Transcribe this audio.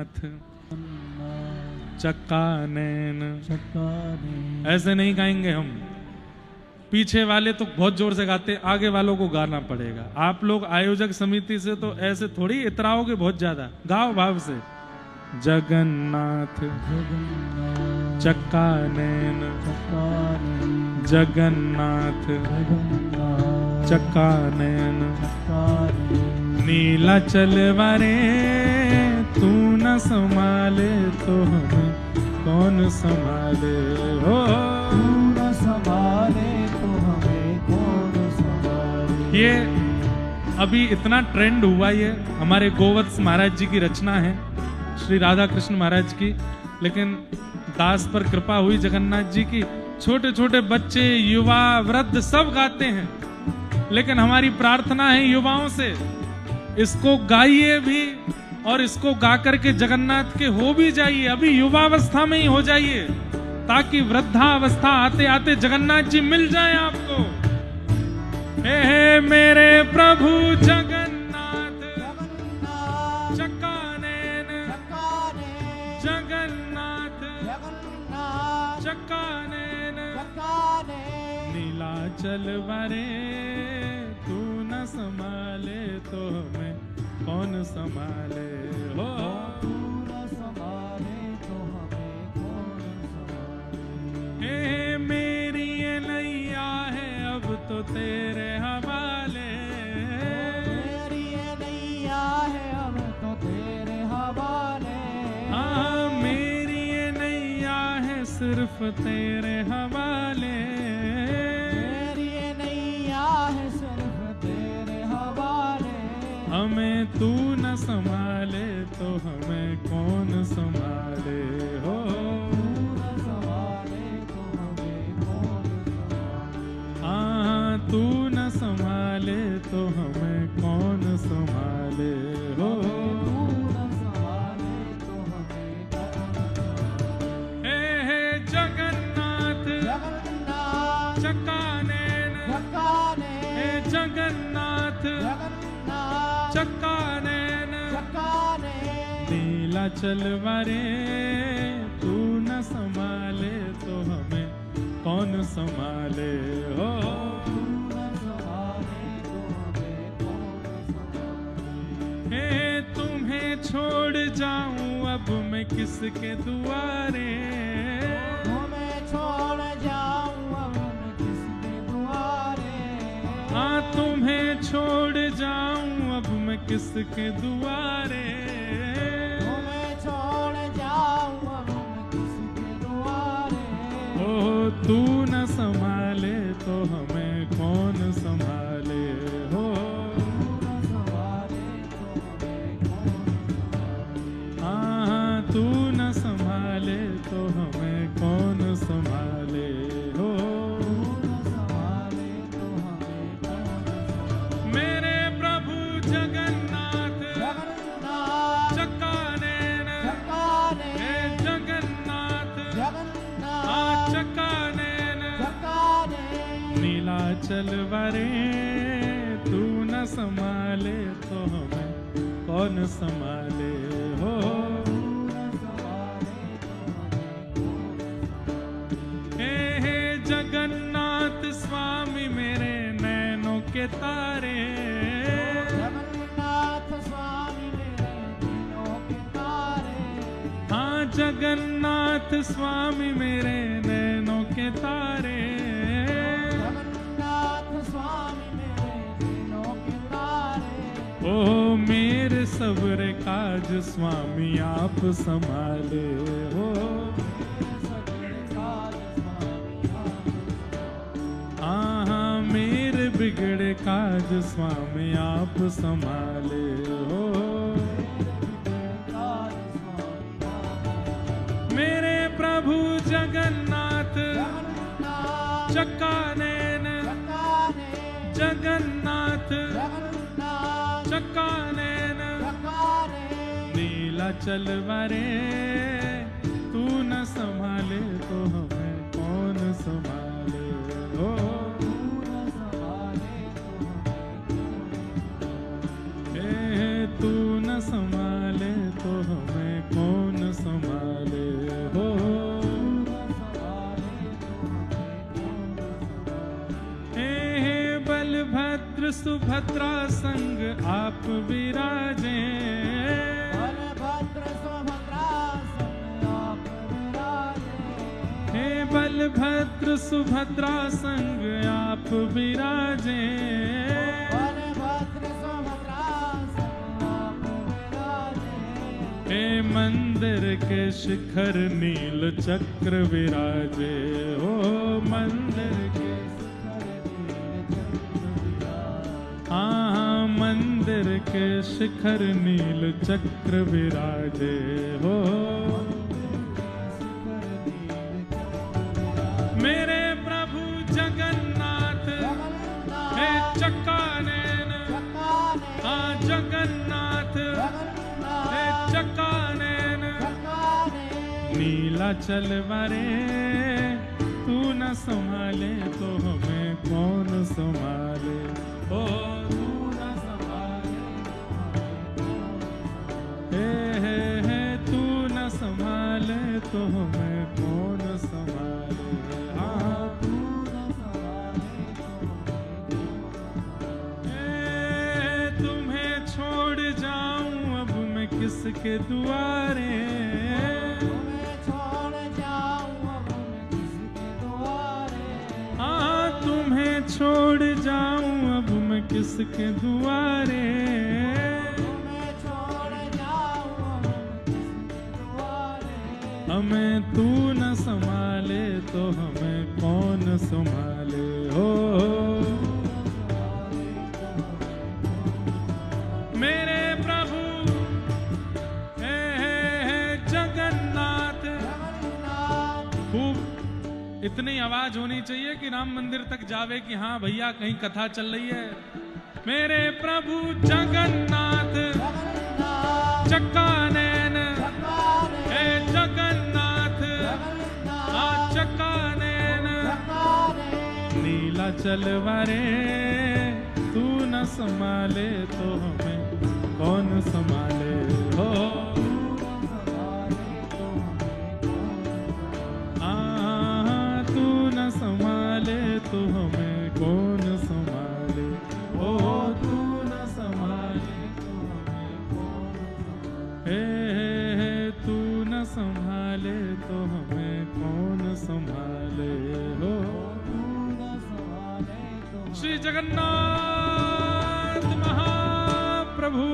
जगन्नाथ चक्कानैन। ऐसे नहीं गाएंगे हम, पीछे वाले तो बहुत जोर से गाते, आगे वालों को गाना पड़ेगा। आप लोग आयोजक समिति से तो ऐसे थोड़ी इतराओगे बहुत ज्यादा, गाओ भाव से। जगन्नाथ चक्कानैन जगन्नाथ चक्कानैन नीलाचल वारे तू न संभाले तो हमें कौन संभाले हो। तू न संभाले तो हमें कौन संभाले। ये अभी इतना ट्रेंड हुआ, ये हमारे गोवत्स महाराज जी की रचना है, श्री राधा कृष्ण महाराज की। लेकिन दास पर कृपा हुई जगन्नाथ जी की, छोटे छोटे बच्चे, युवा, वृद्ध सब गाते हैं। लेकिन हमारी प्रार्थना है युवाओं से, इसको गाइए भी और इसको गा करके जगन्नाथ के हो भी जाइए, अभी युवावस्था में ही हो जाइए, ताकि वृद्धावस्था आते आते जगन्नाथ जी मिल जाएं आपको। हे मेरे प्रभु जगन्नाथ चक्कानैन जगन्नाथ चक्कानैन नीलाचल वारे तू न संभाले तो हमें कौन संभाले हो। तू न संभाले तो हमें कौन संभाले। हे मेरी ये नैया है अब तो तेरे हवाले। मेरी ये नैया है अब तो तेरे हवाले। हाँ मेरी ये नैया है सिर्फ तेरे हवाले। मेरी ये नैया है सिर्फ तेरे हवाले। हमें तू न संभाले तो हमें कौन संभाले हो। तू न संभाले तो हमें कौन संभाले। हाँ तू न संभाले तो हमें कौन संभाले हो। तू न संभाले तो हमें कौन संभाले। हे जगन्नाथ जगन्नाथ चक्कानैन चक्कानैन हे जगन्नाथ जगन्नाथ चक्कानैन चक्कानैन नीलाचल वारे तू न संभाले तो हमें कौन संभाले हो। तू न संभाले तो हमें कौन संभाले। हे तुम्हें छोड़ जाऊं अब मैं किसके दुआरे। तुम्हें छोड़ जाऊं अब मैं किसके दुआरे। हाँ तुम्हें छोड़ जाऊं अब मैं किसके दुआरे। तुम्हें छोड़ जाऊं अब मैं किसके दुआरे। ओ तू न संभाले तो हमें कौन संभाले हो। तू न संभाले तो हमें कौन संभाले। हाँ तू न संभाले तो हमें कौन संभाले हो। तू न संभाले तो हमें कौन संभाले। मेरे प्रभु जगन्नाथ जगन्नाथ चक्कानैन चक्कानैन हे जगन्नाथ जगन्नाथ हाँ चक्कानैन चक्कानैन नीलाचल वारे तू न संभाले तो हमें कौन संभाले हो। तू न संभाले तो हमें कौन संभाले। हे जगन्नाथ स्वामी मेरे नैनों के तारे। जगन्नाथ स्वामी मेरे दिलों के तारे। हाँ जगन्नाथ स्वामी मेरे नैनों के तारे। जगन्नाथ स्वामी मेरे दिलों के तारे। ओ मेरे सब्र काज स्वामी आप संभाले हो। हाँ हाँ मेरे बिगड़े काज स्वामी आप संभाले हो। मेरे प्रभु जगन्नाथ चक्कानैन जगन्नाथ चक्कानैन नीलाचल वारे तू न संभाले तो हमें कौन संभाले हो। हे तू न संभाले तो हमें कौन सुभद्रा संग आप विराजे। बलभद्र सुभद्रा संग आप विराजे। हे बलभद्र सुभद्रा संग आप विराजे। बलभद्र सुभद्रा संग आप विराजे। हे मंदिर के शिखर नील चक्र विराजे। हो मंदिर के हाँ मंदिर के शिखर नील चक्र विराजे। हो मेरे प्रभु जगन्नाथ हे चक्कानैन। हाँ जगन्नाथ हे चक्कानैन। नीलाचल वारे तू न संभाले तो हमें कौन संभाले। ओ तू न संभाले हे तू न संभाले तो हमें कौन संभाले। हाँ तू न संभाले तुम्हें छोड़ जाऊं अब मैं किसके दुआरे। तुम्हें छोड़ जाऊं अब मैं किसके दुआरे। हमें तू न संभाले तो हमें कौन संभाले। हो मेरे प्रभु हे जगन्नाथ। खूब इतनी आवाज होनी चाहिए कि राम मंदिर तक जावे कि हाँ भैया कहीं कथा चल रही है। मेरे प्रभु जगन्नाथ चक्कानैन। हे जगन्नाथ हाँ चक्कानैन। नीलाचल वारे तू न संभाले तो हमें कौन संभाले। हो संभाले तो हमें कौन संभाले। ओ तू न संभाले तो हमें कौन संभाले। तू न संभाले तो हमें कौन संभाले। हो श्री जगन्नाथ महाप्रभु